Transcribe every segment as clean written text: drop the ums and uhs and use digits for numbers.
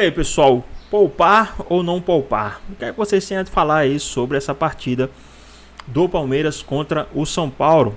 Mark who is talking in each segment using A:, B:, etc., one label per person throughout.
A: E aí, pessoal, poupar ou não poupar? O que é que vocês têm a falar aí sobre essa partida do Palmeiras contra o São Paulo,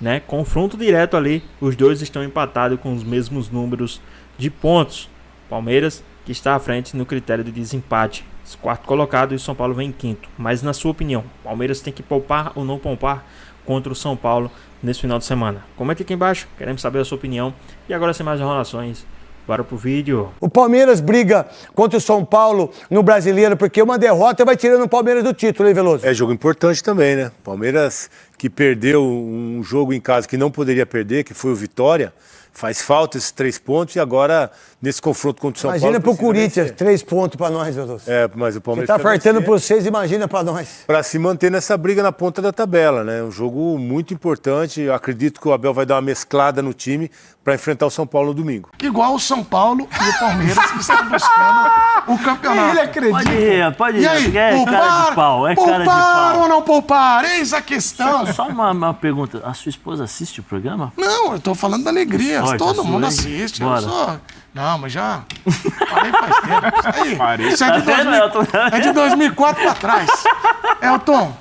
A: né? Confronto direto ali, os dois estão empatados com os mesmos números de pontos. Palmeiras que está à frente no critério de desempate, quarto colocado, e o São Paulo vem em quinto. Mas na sua opinião, Palmeiras tem que poupar ou não poupar contra o São Paulo nesse final de semana? Comente aqui embaixo, queremos saber a sua opinião. E agora, sem mais enrolações, bora pro vídeo.
B: O Palmeiras briga contra o São Paulo no Brasileiro, porque uma derrota vai tirando o Palmeiras do título, hein, Veloso?
C: É jogo importante também, né? Palmeiras que perdeu um jogo em casa que não poderia perder, que foi o Vitória, faz falta esses 3 pontos e agora, nesse confronto contra o São Paulo...
B: Imagina pro Corinthians, 3 pontos pra nós, Veloso.
C: É, mas o Palmeiras...
B: Você tá fartando por 6, imagina pra nós.
C: Pra se manter nessa briga na ponta da tabela, né? Um jogo muito importante. Eu acredito que o Abel vai dar uma mesclada no time para enfrentar o São Paulo no domingo.
D: Igual o São Paulo e o Palmeiras que estão buscando o campeonato.
E: Ele acredita.
F: Pode ir.
D: E aí,
F: É cara de pau,
D: poupar ou não poupar? Eis a questão.
F: Só uma pergunta. A sua esposa assiste o programa?
D: Não, eu tô falando da alegria.
F: Sorte,
D: Todo mundo
F: hein?
D: assiste.
F: Bora.
D: Eu sou... Não, mas já parei faz tempo. Isso aí, é de 2004 pra trás. Elton.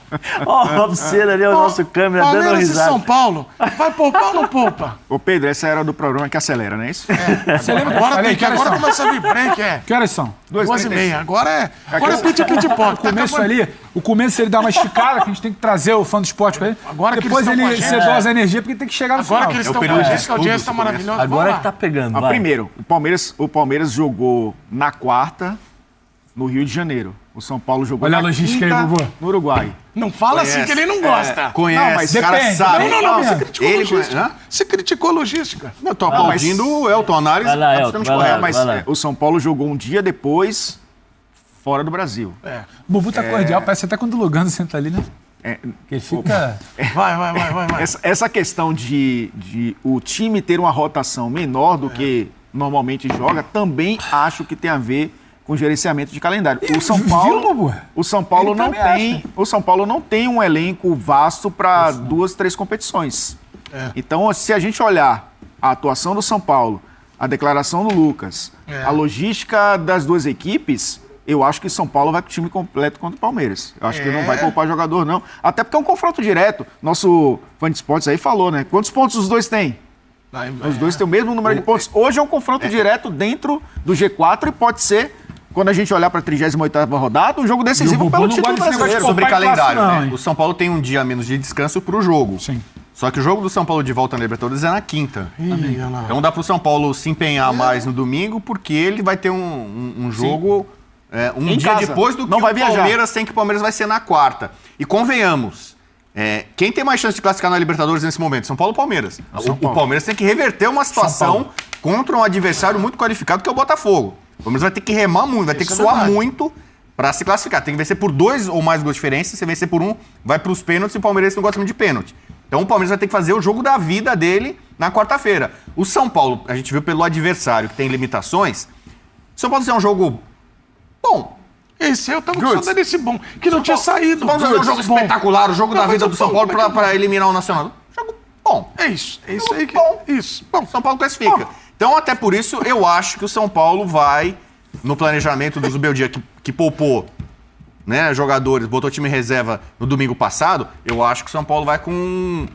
F: Ó, o Obsceno ali, o nosso câmera dando
D: Palmeiras e
F: risada.
D: São Paulo. Vai poupar ou não poupa?
E: Ô Pedro, essa era do programa que acelera, não é isso?
D: Você lembra agora tem que agora começa a vir break,
G: Que horas são?
D: 2h30. Agora é pit-pit-pop.
G: O começo ele dá uma esticada, que a gente tem que trazer o fã do esporte pra ele.
D: Agora que
G: depois
D: eles estão
G: ele
D: com a gente.
G: sedosa a energia, porque tem que chegar no
D: Agora
G: final.
D: que eles estão com a gente, que a audiência tá maravilhosa.
F: Agora que tá pegando, vai.
E: Primeiro, o Palmeiras jogou na quarta, no Rio de Janeiro. O São Paulo jogou
G: Olha a
E: na
G: logística aí,
E: quinta,
G: Bubu.
E: no Uruguai.
D: Não fala assim que ele não gosta.
E: Não, mas o cara
G: depende.
E: sabe.
D: Não, você criticou a
E: Ele
D: logística.
E: hã?
D: Você criticou a logística.
E: Não, tô aplaudindo o Elton, análise
F: Vai lá, Elton,
E: absolutamente
F: vai lá,
E: correta, mas
F: vai lá.
E: o São Paulo jogou um dia depois fora do Brasil.
G: O Bubu tá cordial, parece até quando o Lugano senta ali, né? Que ele fica...
D: Vai.
E: Essa questão de o time ter uma rotação menor do que normalmente joga, também acho que tem a ver com gerenciamento de calendário. O São Paulo não tem um elenco vasto para 2, 3 competições. Então, se a gente olhar a atuação do São Paulo, a declaração do Lucas, a logística das duas equipes, eu acho que São Paulo vai com o time completo contra o Palmeiras. Eu acho que não vai poupar jogador, não. Até porque é um confronto direto. Nosso fã de esportes aí falou, né? Quantos pontos os dois têm? Os dois têm o mesmo número de pontos. Hoje é um confronto direto dentro do G4 e pode ser, quando a gente olhar para a 38ª rodada, um jogo decisivo pelo título brasileiro.
H: Sobre calendário,
G: não,
H: né?
G: hein?
H: O São Paulo tem um dia a menos de descanso pro jogo.
G: Sim.
H: Só que o jogo do São Paulo de volta na Libertadores é na quinta. Então dá pro São Paulo se empenhar mais no domingo, porque ele vai ter um jogo um
E: Em
H: dia
E: casa.
H: depois do que
E: Não vai
H: o
E: viajar.
H: Palmeiras tem, que o Palmeiras vai ser na quarta. E convenhamos, quem tem mais chance de classificar na Libertadores nesse momento? São Paulo ou Palmeiras? O Palmeiras tem que reverter uma situação contra um adversário muito qualificado, que é o Botafogo. O Palmeiras vai ter que remar muito, vai ter que suar muito para se classificar. Tem que vencer por 2 ou mais gols de diferença. Se vencer por 1, vai para os pênaltis, e o Palmeiras não gosta muito de pênalti. Então o Palmeiras vai ter que fazer o jogo da vida dele na quarta-feira. O São Paulo, a gente viu pelo adversário que tem limitações. O São Paulo é um jogo bom.
D: Esse eu tava com saudade desse bom, que não tinha saído.
H: Vamos fazer um jogo espetacular, o jogo da vida do São Paulo
D: bom,
H: para eliminar o Nacional. Jogo bom.
D: É isso aí que...
H: Bom.
D: Isso, bom.
H: São Paulo classifica. Então, até por isso, eu acho que o São Paulo vai, no planejamento do Zubeldia, que poupou, né, jogadores, botou time em reserva no domingo passado, eu acho que o São Paulo vai com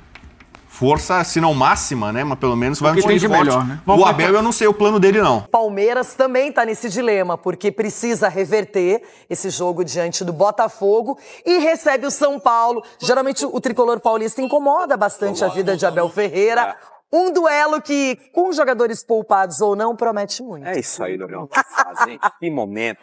H: força, se não máxima, né, mas pelo menos vai um time forte.
E: melhor, né?
H: O Abel, eu não sei o plano dele, não.
I: Palmeiras também está nesse dilema, porque precisa reverter esse jogo diante do Botafogo e recebe o São Paulo. Geralmente o tricolor paulista incomoda bastante a vida de Abel Ferreira. Um duelo que, com jogadores poupados ou não, promete muito.
J: É isso aí, Gabriel. Que momento.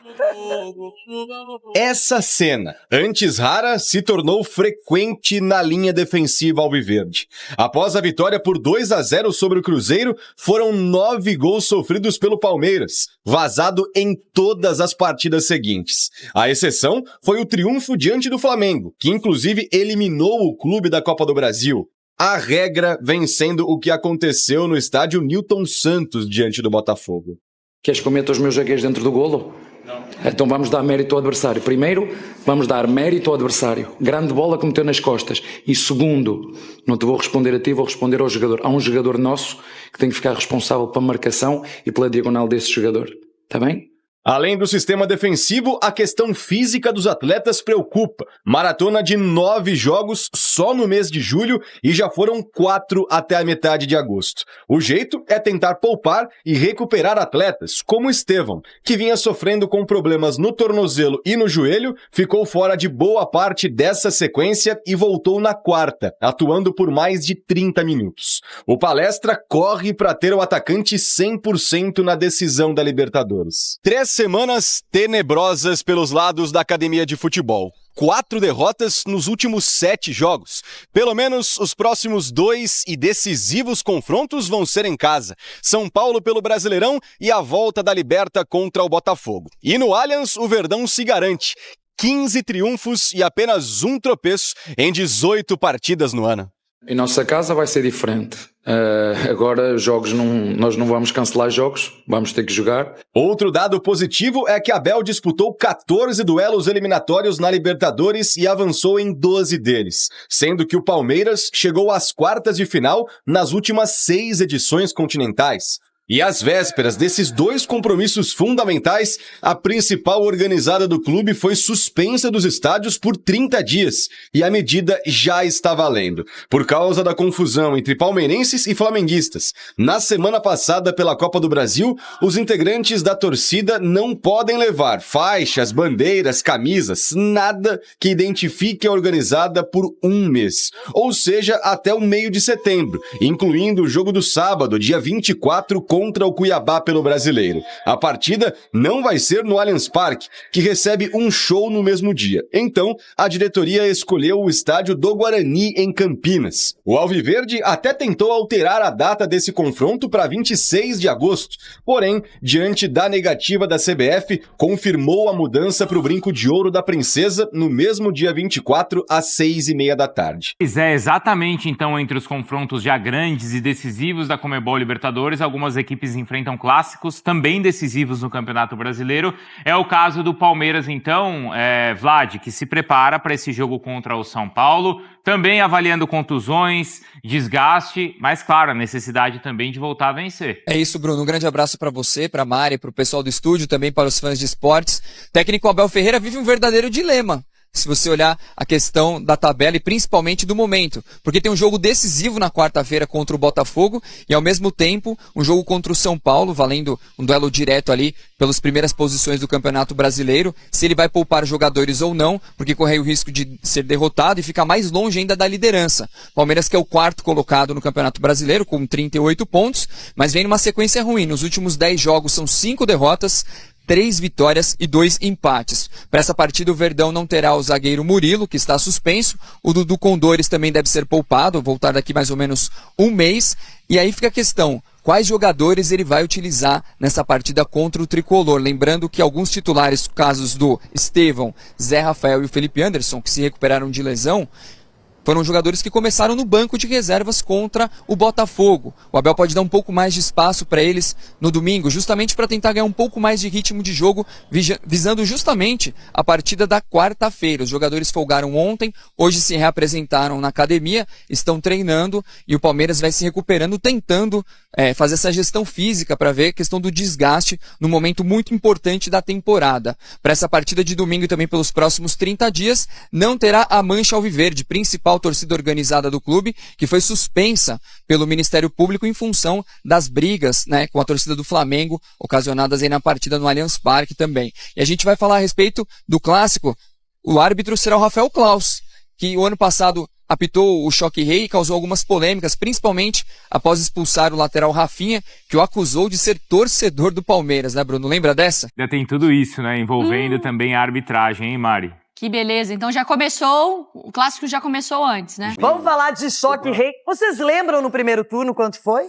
K: Essa cena, antes rara, se tornou frequente na linha defensiva alviverde. Após a vitória por 2-0 sobre o Cruzeiro, foram 9 gols sofridos pelo Palmeiras, vazado em todas as partidas seguintes. A exceção foi o triunfo diante do Flamengo, que inclusive eliminou o clube da Copa do Brasil. A regra vem sendo o que aconteceu no estádio Newton Santos diante do Botafogo.
L: Queres que eu meta os meus zagueiros dentro do golo? Não. Então vamos dar mérito ao adversário. Primeiro, vamos dar mérito ao adversário. Grande bola que meteu nas costas. E segundo, não te vou responder a ti, vou responder ao jogador. Há um jogador nosso que tem que ficar responsável pela marcação e pela diagonal desse jogador. Está bem?
K: Além do sistema defensivo, a questão física dos atletas preocupa. Maratona de 9 jogos só no mês de julho e já foram 4 até a metade de agosto. O jeito é tentar poupar e recuperar atletas, como Estevão, que vinha sofrendo com problemas no tornozelo e no joelho, ficou fora de boa parte dessa sequência e voltou na quarta, atuando por mais de 30 minutos. O Palestra corre para ter o atacante 100% na decisão da Libertadores. 3 semanas tenebrosas pelos lados da academia de futebol. 4 derrotas nos últimos 7 jogos. Pelo menos os próximos 2 e decisivos confrontos vão ser em casa. São Paulo pelo Brasileirão e a volta da Liberta contra o Botafogo. E no Allianz, o Verdão se garante. 15 triunfos e apenas 1 tropeço em 18 partidas no ano.
L: Em nossa casa vai ser diferente. Agora, jogos nós não vamos cancelar jogos, vamos ter que jogar.
K: Outro dado positivo é que Abel disputou 14 duelos eliminatórios na Libertadores e avançou em 12 deles, sendo que o Palmeiras chegou às quartas de final nas últimas 6 edições continentais. E às vésperas desses 2 compromissos fundamentais, a principal organizada do clube foi suspensa dos estádios por 30 dias, e a medida já está valendo, por causa da confusão entre palmeirenses e flamenguistas. Na semana passada, pela Copa do Brasil, os integrantes da torcida não podem levar faixas, bandeiras, camisas, nada que identifique a organizada por 1 mês, ou seja, até o meio de setembro, incluindo o jogo do sábado, dia 24, contra o Cuiabá pelo Brasileiro. A partida não vai ser no Allianz Parque, que recebe um show no mesmo dia. Então, a diretoria escolheu o estádio do Guarani, em Campinas. O Alviverde até tentou alterar a data desse confronto para 26 de agosto, porém, diante da negativa da CBF, confirmou a mudança para o Brinco de Ouro da Princesa no mesmo dia 24, às 6h30 da tarde.
M: Pois é, exatamente então entre os confrontos já grandes e decisivos da Conmebol Libertadores, algumas equipes enfrentam clássicos também decisivos no Campeonato Brasileiro. É o caso do Palmeiras, então, Vlad, que se prepara para esse jogo contra o São Paulo, também avaliando contusões, desgaste, mas, claro, a necessidade também de voltar a vencer.
N: É isso, Bruno. Um grande abraço para você, para a Mari, para o pessoal do estúdio, também para os fãs de esportes. O técnico Abel Ferreira vive um verdadeiro dilema, se você olhar a questão da tabela e principalmente do momento, porque tem um jogo decisivo na quarta-feira contra o Botafogo e ao mesmo tempo um jogo contra o São Paulo, valendo um duelo direto ali pelas primeiras posições do Campeonato Brasileiro, se ele vai poupar jogadores ou não, porque corre o risco de ser derrotado e ficar mais longe ainda da liderança. Palmeiras que é o 4º colocado no Campeonato Brasileiro com 38 pontos, mas vem numa sequência ruim. Nos últimos 10 jogos são 5 derrotas, 3 vitórias e 2 empates. Para essa partida, o Verdão não terá o zagueiro Murilo, que está suspenso. O Dudu Condores também deve ser poupado, voltar daqui mais ou menos 1 mês. E aí fica a questão, quais jogadores ele vai utilizar nessa partida contra o Tricolor? Lembrando que alguns titulares, casos do Estevão, Zé Rafael e o Felipe Anderson, que se recuperaram de lesão, foram jogadores que começaram no banco de reservas contra o Botafogo. O Abel pode dar um pouco mais de espaço para eles no domingo, justamente para tentar ganhar um pouco mais de ritmo de jogo, visando justamente a partida da quarta-feira. Os jogadores folgaram ontem, hoje se reapresentaram na academia, estão treinando e o Palmeiras vai se recuperando, tentando fazer essa gestão física para ver a questão do desgaste no momento muito importante da temporada. Para essa partida de domingo e também pelos próximos 30 dias, não terá a Mancha Alviverde, principal torcida organizada do clube, que foi suspensa pelo Ministério Público em função das brigas, com a torcida do Flamengo, ocasionadas aí na partida no Allianz Parque também. E a gente vai falar a respeito do clássico. O árbitro será o Rafael Claus, que o ano passado apitou o choque rei e causou algumas polêmicas, principalmente após expulsar o lateral Rafinha, que o acusou de ser torcedor do Palmeiras, né, Bruno? Lembra dessa?
M: Já tem tudo isso, né? Envolvendo também a arbitragem, hein, Mari?
O: Que beleza. Então já começou, o clássico já começou antes, né?
I: Vamos falar de choque rei. Vocês lembram no primeiro turno quanto foi?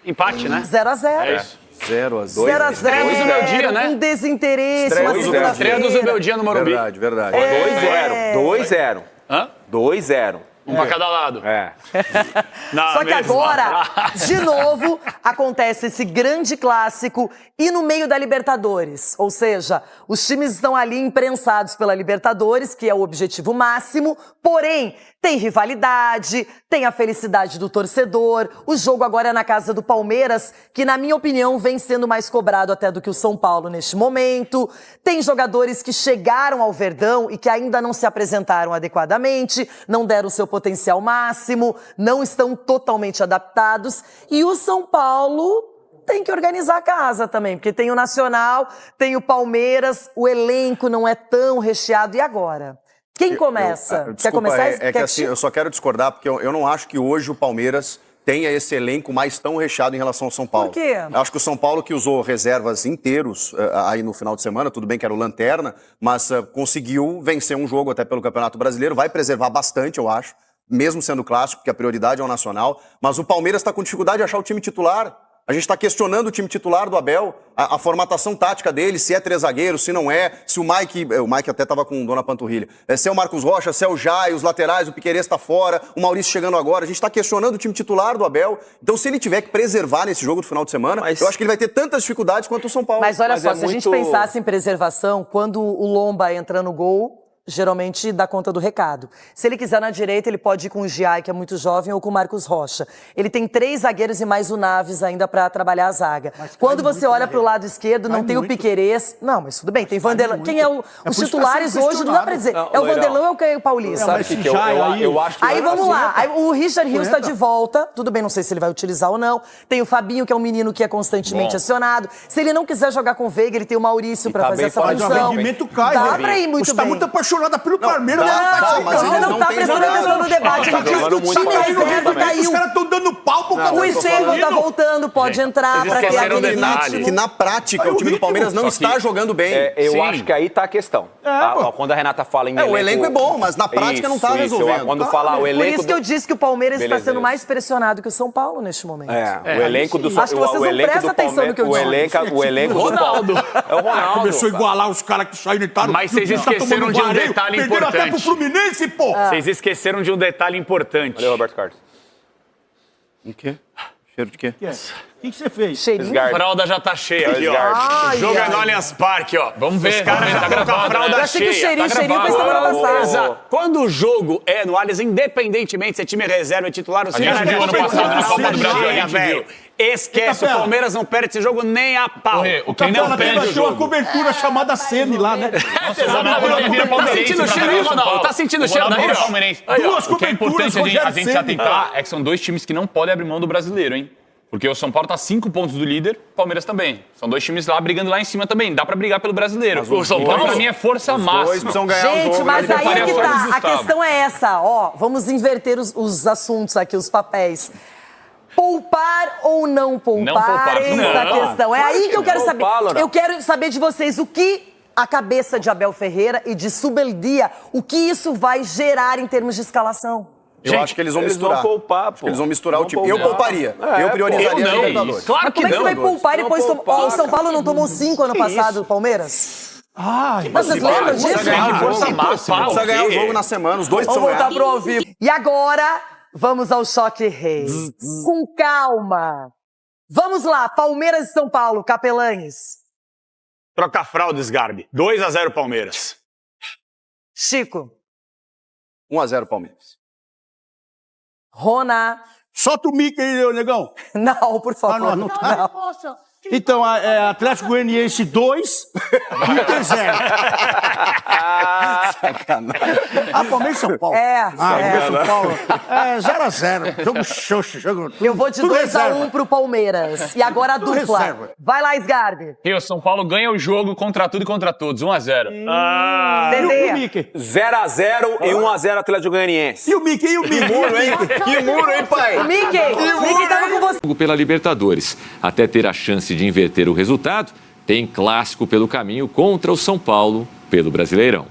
J: Empate, né?
I: 0-0.
J: É isso.
C: 0-2.
I: 0-0.
J: Estreia do Zubeldia, né?
I: Um desinteresse, uma segunda-feira.
J: Estreia do Zubeldia no Morumbi.
C: Verdade.
J: 2-0. 2-0. Hã? 2-0. Um pra cada lado.
I: Só que agora, de novo, acontece esse grande clássico e no meio da Libertadores. Ou seja, os times estão ali imprensados pela Libertadores, que é o objetivo máximo, porém, tem rivalidade, tem a felicidade do torcedor. O jogo agora é na casa do Palmeiras, que, na minha opinião, vem sendo mais cobrado até do que o São Paulo neste momento. Tem jogadores que chegaram ao Verdão e que ainda não se apresentaram adequadamente, não deram o seu potencial máximo, não estão totalmente adaptados. E o São Paulo tem que organizar a casa também, porque tem o Nacional, tem o Palmeiras, o elenco não é tão recheado. E agora? Quem começa?
P: Desculpa,
I: Quer começar?
P: É que assim, eu só quero discordar, porque eu não acho que hoje o Palmeiras tenha esse elenco mais tão recheado em relação ao São Paulo.
I: Por quê?
P: Eu acho que o São Paulo, que usou reservas inteiros aí no final de semana, tudo bem que era o Lanterna, mas conseguiu vencer um jogo até pelo Campeonato Brasileiro, vai preservar bastante, eu acho, mesmo sendo clássico, porque a prioridade é o Nacional, mas o Palmeiras está com dificuldade de achar o time titular. A gente está questionando o time titular do Abel, a formatação tática dele, se é 3 zagueiros, se não é, se o Mike até estava com dor na panturrilha, se é o Marcos Rocha, se é o Jai, os laterais, o Piquerez está fora, o Maurício chegando agora. A gente está questionando o time titular do Abel. Então, se ele tiver que preservar nesse jogo do final de semana, eu acho que ele vai ter tantas dificuldades quanto o São Paulo.
I: Mas olha só, se a gente pensasse em preservação, quando o Lomba entra no gol, geralmente dá conta do recado. Se ele quiser na direita, ele pode ir com o Giai, que é muito jovem, ou com o Marcos Rocha. Ele tem 3 zagueiros e mais o Naves ainda para trabalhar a zaga. Quando você olha para o lado esquerdo, não tem o Piquerez. Não, mas tudo bem, tem Vanderlan. Quem é os titulares hoje? Não dá para dizer. É o Vanderlan ou é o Paulista?
Q: Sabe que eu acho que
I: aí vamos lá. Aí, o Richard Rios está de volta. Tudo bem, não sei se ele vai utilizar ou não. Tem o Fabinho, que é um menino que é constantemente acionado. Se ele não quiser jogar com o Veiga, ele tem o Maurício para fazer essa função.
D: O rendimento cai,
I: dá para ir muito
D: bem. Você
I: está
D: muito apaixonada pelo Palmeiras.
I: Não, você não está prestando atenção no debate. Ele disse que o time reserva caiu.
D: Os caras estão dando pau pro
I: O Estevão está voltando, pode entrar para ter aquele ritmo.
P: Que na prática o time do Palmeiras não está jogando bem.
Q: Eu acho que aí está a questão. Quando a Renata fala em elenco...
P: O elenco é bom, mas na prática não está resolvendo.
Q: Quando falar o elenco...
I: Por isso que eu disse que o Palmeiras está sendo mais pressionado que o São Paulo neste momento.
Q: O elenco do
I: Acho que vocês não prestam atenção no que eu disse.
Q: O elenco do Ronaldo. É o Ronaldo.
D: Começou a igualar os caras que saíram e tal.
J: Mas vocês esqueceram de um detalhe importante.
D: Perderam até pro Fluminense, pô.
J: Vocês esqueceram de um detalhe importante.
Q: Valeu, Roberto Carlos.
P: O quê? Cheiro de quê?
D: O que você fez?
J: A fralda já tá cheia aqui, ó. O jogo é no Allianz Parque, ó. Vamos ver. Os caras já estão com a fralda cheia.
I: Eu achei que o cheirinho foi semana passada.
J: Quando o jogo é no Allianz, independentemente se é time reserva ou titular, o
M: A gente viu ano passado na Copa do Brasil, a gente viu.
J: Esquece, o Palmeiras não perde esse jogo nem a pau.
Q: O que não perde o jogo.
D: Uma cobertura chamada Sene lá, né?
J: Tá sentindo o cheiro aí, Ronaldo? Tá sentindo o cheiro daí,
Q: palmeirense.
J: ó?
Q: O que é importante a gente se atentar é que são 2 times que não podem abrir mão do brasileiro, hein? Porque o São Paulo tá 5 pontos do líder, o Palmeiras também. São 2 times lá brigando lá em cima também. Dá pra brigar pelo brasileiro. O São Paulo, pra mim, é força máxima.
P: Os dois precisam ganhar o jogo.
I: Gente, mas aí é que tá. A questão é essa, ó. Vamos inverter os assuntos aqui, os papéis. Poupar ou não poupar?
Q: Não poupar,
I: Essa é a questão. É aí que eu quero saber. Eu quero saber de vocês o que a cabeça de Abel Ferreira e de Subeldia, o que isso vai gerar em termos de escalação.
P: Eu acho que eles vão misturar.
Q: Vão poupar, pô.
P: Eles vão misturar o time. Eu pouparia. Eu priorizaria a Libertadores.
J: Claro que
I: Como é que
J: não.
I: vai poupar e depois tomar? O São Paulo não tomou 5 ano passado, o Palmeiras? Mas vocês lembram disso?
P: Precisa ganhar o jogo na semana. Os dois precisam
I: Vamos voltar
P: ganhar.
I: pro ao vivo. E agora, vamos ao choque rei. Com calma. Vamos lá, Palmeiras e São Paulo, capelães.
J: Troca a fralda, Sgarbi. 2-0 Palmeiras.
I: Chico.
P: 1-0 Palmeiras.
I: Rona.
D: Solta o mic aí, negão.
I: Não, por favor.
D: Não. Então, Atlético Goianiense 2, Inter 0.
P: Sacanagem.
D: Palmeiras e São Paulo.
I: Palmeiras
D: São Paulo. 0-0. Jogo xoxo.
I: Eu vou de 2-1 pro Palmeiras. E agora a dupla.
D: Reserva.
I: Vai lá, Sgarbi.
Q: E o São Paulo ganha o jogo contra tudo e contra todos. 1-0.
I: Dedê.
Q: 0-0 e 1-0 Atlético Goianiense.
D: E o Mickey?
P: Que muro, hein, pai?
I: Mickey tava com você.
R: Pela Libertadores. Até ter a chance de inverter o resultado, tem clássico pelo caminho contra o São Paulo pelo Brasileirão.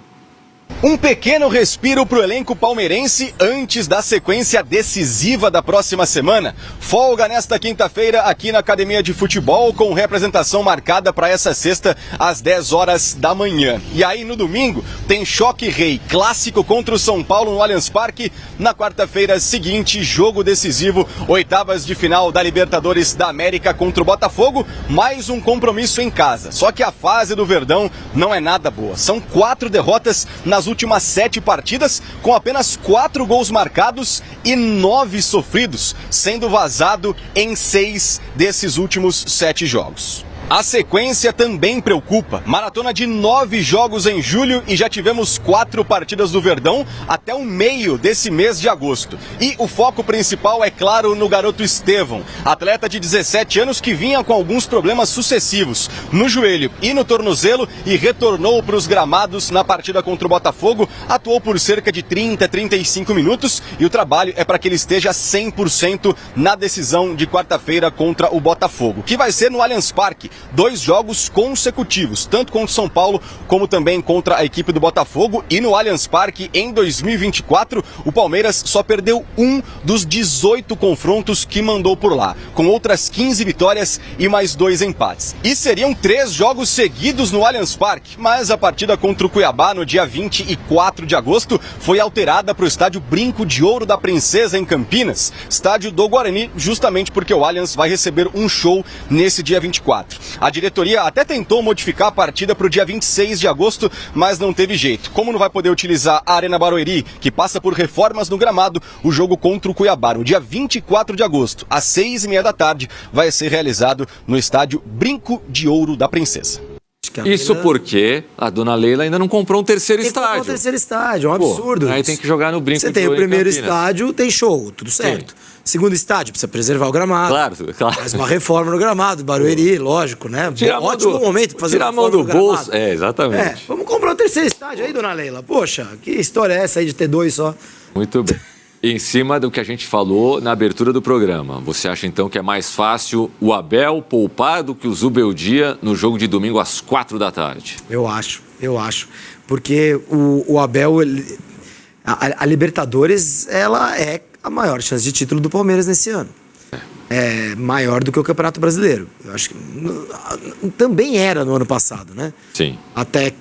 K: Um pequeno respiro para o elenco palmeirense antes da sequência decisiva da próxima semana. Folga nesta quinta-feira aqui na Academia de Futebol, com representação marcada para essa sexta às 10 horas da manhã. E aí no domingo tem Choque Rei, clássico contra o São Paulo no Allianz Parque. Na quarta-feira seguinte, jogo decisivo, oitavas de final da Libertadores da América contra o Botafogo, mais um compromisso em casa. Só que a fase do Verdão não é nada boa. São 4 derrotas nas últimas 7 partidas, com apenas 4 gols marcados e 9 sofridos, sendo vazado em 6 desses últimos 7 jogos. A sequência também preocupa. Maratona de 9 jogos em julho e já tivemos 4 partidas do Verdão até o meio desse mês de agosto. E o foco principal é claro no garoto Estevão, atleta de 17 anos que vinha com alguns problemas sucessivos no joelho e no tornozelo e retornou para os gramados na partida contra o Botafogo, atuou por cerca de 35 minutos e o trabalho é para que ele esteja 100% na decisão de quarta-feira contra o Botafogo, que vai ser no Allianz Parque. 2 jogos consecutivos, tanto contra o São Paulo como também contra a equipe do Botafogo. E no Allianz Parque, em 2024, o Palmeiras só perdeu 1 dos 18 confrontos que mandou por lá, com outras 15 vitórias e mais 2 empates. E seriam 3 jogos seguidos no Allianz Parque, mas a partida contra o Cuiabá no dia 24 de agosto foi alterada para o estádio Brinco de Ouro da Princesa, em Campinas, estádio do Guarani, justamente porque o Allianz vai receber um show nesse dia 24. A diretoria até tentou modificar a partida para o dia 26 de agosto, mas não teve jeito. Como não vai poder utilizar a Arena Barueri, que passa por reformas no gramado, o jogo contra o Cuiabá, no dia 24 de agosto, às 6h30 da tarde, vai ser realizado no estádio Brinco de Ouro da Princesa.
R: Isso porque a dona Leila ainda não comprou um terceiro estádio.
S: Comprou um terceiro estádio, é um absurdo.
R: Aí tem que jogar no Brinco.
S: Você tem o primeiro estádio, tem show, tudo certo. Sim. Segundo estádio, precisa preservar o gramado.
R: Claro.
S: Faz uma reforma no gramado, Barueri, lógico, né? Ótimo momento para fazer
R: tirar a mão do bolso. É, exatamente.
S: Vamos comprar um terceiro estádio aí, dona Leila. Poxa, que história é essa aí de ter 2 só?
R: Muito bem. Em cima do que a gente falou na abertura do programa, você acha então que é mais fácil o Abel poupar do que o Zubeldia no jogo de domingo às 4 da tarde?
S: Eu acho. Porque o Abel, a Libertadores, ela é a maior chance de título do Palmeiras nesse ano. É maior do que o Campeonato Brasileiro. Eu acho que também era no ano passado, né?
R: Sim.
S: Até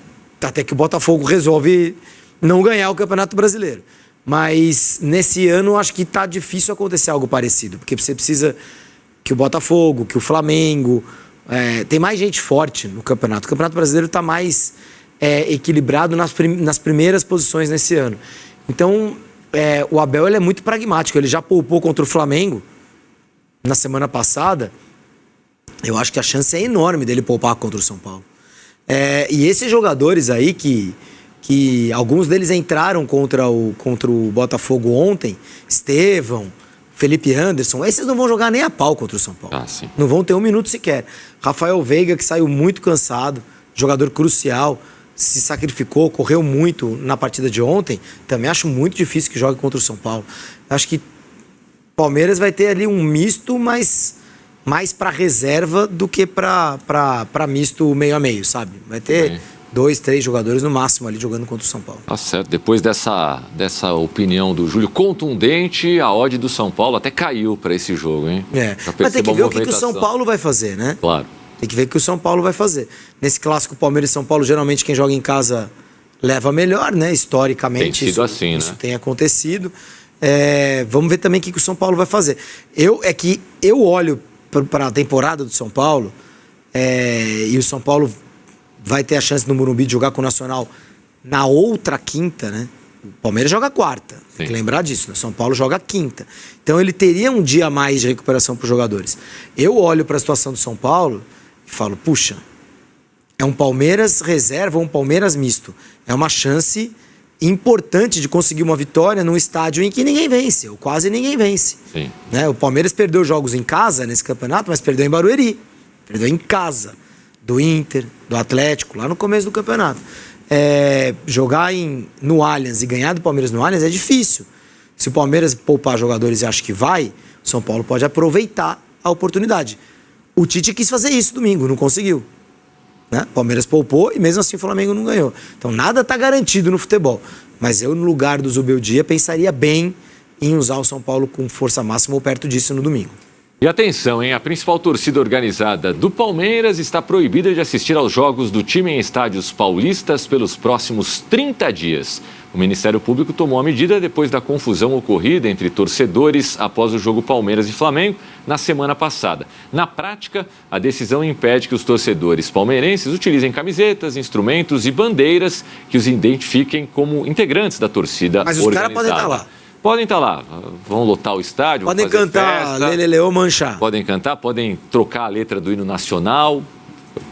S: que o Botafogo resolve não ganhar o Campeonato Brasileiro. Mas nesse ano acho que tá difícil acontecer algo parecido, porque você precisa que o Botafogo, que o Flamengo, tem mais gente forte no campeonato. O Campeonato Brasileiro está mais equilibrado nas primeiras posições nesse ano. Então o Abel ele é muito pragmático, ele já poupou contra o Flamengo na semana passada. Eu acho que a chance é enorme dele poupar contra o São Paulo. E esses jogadores aí que alguns deles entraram contra o Botafogo ontem, Estevão, Felipe Anderson, esses não vão jogar nem a pau contra o São Paulo. Não vão ter um minuto sequer. Rafael Veiga, que saiu muito cansado, jogador crucial, se sacrificou, correu muito na partida de ontem, também acho muito difícil que jogue contra o São Paulo. Acho que Palmeiras vai ter ali um misto, mas mais para reserva do que para misto meio a meio, sabe? Vai ter 2, 3 jogadores no máximo ali jogando contra o São Paulo.
R: Tá certo. Depois dessa opinião do Júlio contundente, a odd do São Paulo até caiu para esse jogo, hein?
S: Mas tem que ver o que o São Paulo vai fazer, né?
R: Claro.
S: Tem que ver o que o São Paulo vai fazer. Nesse clássico Palmeiras e São Paulo, geralmente quem joga em casa leva melhor, né? Historicamente.
R: Tem sido assim, né?
S: Isso tem acontecido. Vamos ver também o que o São Paulo vai fazer. Eu olho para a temporada do São Paulo e o São Paulo vai ter a chance no Morumbi de jogar com o Nacional na outra quinta, né? O Palmeiras joga quarta, tem que lembrar disso, né? São Paulo joga quinta. Então ele teria um dia a mais de recuperação para os jogadores. Eu olho para a situação do São Paulo e falo, puxa, é um Palmeiras reserva ou um Palmeiras misto. É uma chance importante de conseguir uma vitória num estádio em que ninguém vence, ou quase ninguém vence.
R: Sim.
S: Né? O Palmeiras perdeu jogos em casa nesse campeonato, mas perdeu em Barueri, perdeu em casa. Do Inter, do Atlético, lá no começo do campeonato. Jogar no Allianz e ganhar do Palmeiras no Allianz é difícil. Se o Palmeiras poupar jogadores e acha que vai, o São Paulo pode aproveitar a oportunidade. O Tite quis fazer isso domingo, não conseguiu. né? O Palmeiras poupou e mesmo assim o Flamengo não ganhou. Então nada está garantido no futebol. Mas eu, no lugar do Zubeldia, pensaria bem em usar o São Paulo com força máxima ou perto disso no domingo.
R: E atenção, hein? A principal torcida organizada do Palmeiras está proibida de assistir aos jogos do time em estádios paulistas pelos próximos 30 dias. O Ministério Público tomou a medida depois da confusão ocorrida entre torcedores após o jogo Palmeiras e Flamengo na semana passada. Na prática, a decisão impede que os torcedores palmeirenses utilizem camisetas, instrumentos e bandeiras que os identifiquem como integrantes da torcida organizada. Mas os caras podem estar lá. Podem estar lá, vão lotar o estádio,
S: podem cantar Leleleô Manchá.
R: Podem cantar, podem trocar a letra do hino nacional.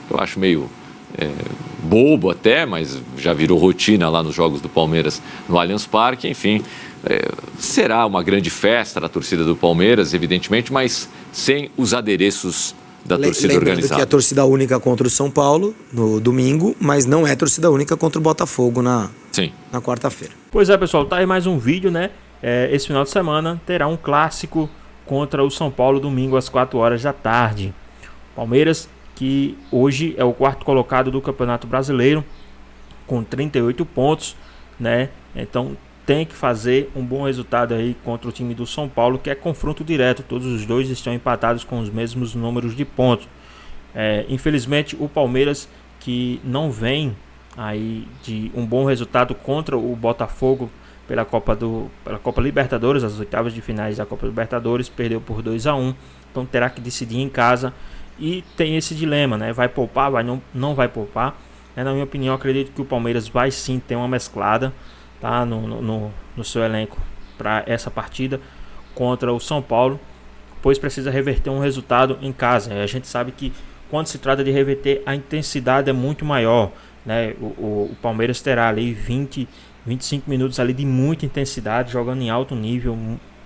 R: Eu acho meio bobo até, mas já virou rotina lá nos jogos do Palmeiras no Allianz Parque. Enfim, será uma grande festa da torcida do Palmeiras, evidentemente, mas sem os adereços da torcida organizada.
S: Que é a torcida única contra o São Paulo no domingo, mas não é torcida única contra o Botafogo na quarta-feira.
A: Pois é, pessoal, tá aí mais um vídeo, né? Esse final de semana terá um clássico contra o São Paulo, domingo às 4 horas da tarde. Palmeiras, que hoje é o quarto colocado do Campeonato Brasileiro, com 38 pontos, né? Então tem que fazer um bom resultado aí contra o time do São Paulo, que é confronto direto. Todos os dois estão empatados com os mesmos números de pontos. Infelizmente, o Palmeiras, que não vem aí de um bom resultado contra o Botafogo pela Copa Libertadores, as oitavas de finais da Copa Libertadores, perdeu por 2-1, então terá que decidir em casa e tem esse dilema, né? Vai poupar, não vai poupar. Na minha opinião, acredito que o Palmeiras vai sim ter uma mesclada, tá? no seu elenco para essa partida contra o São Paulo, pois precisa reverter um resultado em casa. A gente sabe que quando se trata de reverter, a intensidade é muito maior, né? O Palmeiras terá ali 25 minutos ali de muita intensidade, jogando em alto nível,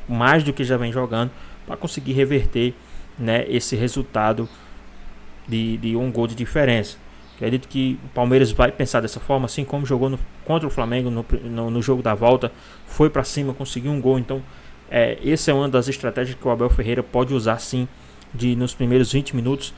A: mais do que já vem jogando, para conseguir reverter, né, esse resultado de um gol de diferença. Acredito que o Palmeiras vai pensar dessa forma, assim como jogou contra o Flamengo no jogo da volta, foi para cima, conseguiu um gol. Então essa é uma das estratégias que o Abel Ferreira pode usar sim, nos primeiros 20 minutos,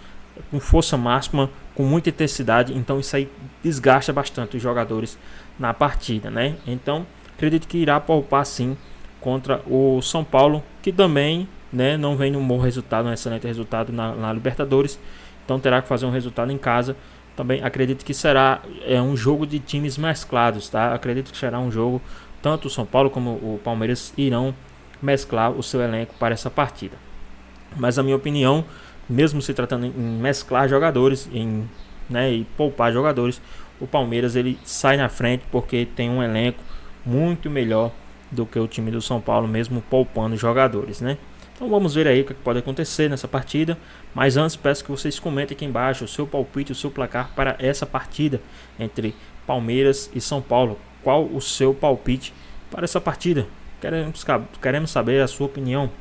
A: com força máxima, com muita intensidade. Então isso aí desgasta bastante os jogadores na partida, né? Então acredito que irá poupar sim contra o São Paulo, que também, né, não vem num bom resultado, um excelente resultado na Libertadores. Então terá que fazer um resultado em casa. Também acredito que será um jogo de times mesclados, tá? Acredito que será um jogo, tanto o São Paulo como o Palmeiras irão mesclar o seu elenco para essa partida. Mas a minha opinião, mesmo se tratando em mesclar jogadores, e poupar jogadores, o Palmeiras ele sai na frente porque tem um elenco muito melhor do que o time do São Paulo, mesmo poupando jogadores, né? Então vamos ver aí o que pode acontecer nessa partida. Mas antes, peço que vocês comentem aqui embaixo o seu palpite, o seu placar para essa partida entre Palmeiras e São Paulo. Qual o seu palpite para essa partida? Queremos saber a sua opinião.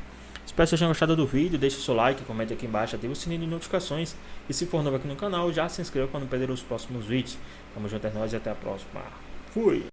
A: Espero que vocês tenham gostado do vídeo. Deixe o seu like, comente aqui embaixo, ative o sininho de notificações. E se for novo aqui no canal, já se inscreva para não perder os próximos vídeos. Tamo junto, é nóis e até a próxima. Fui!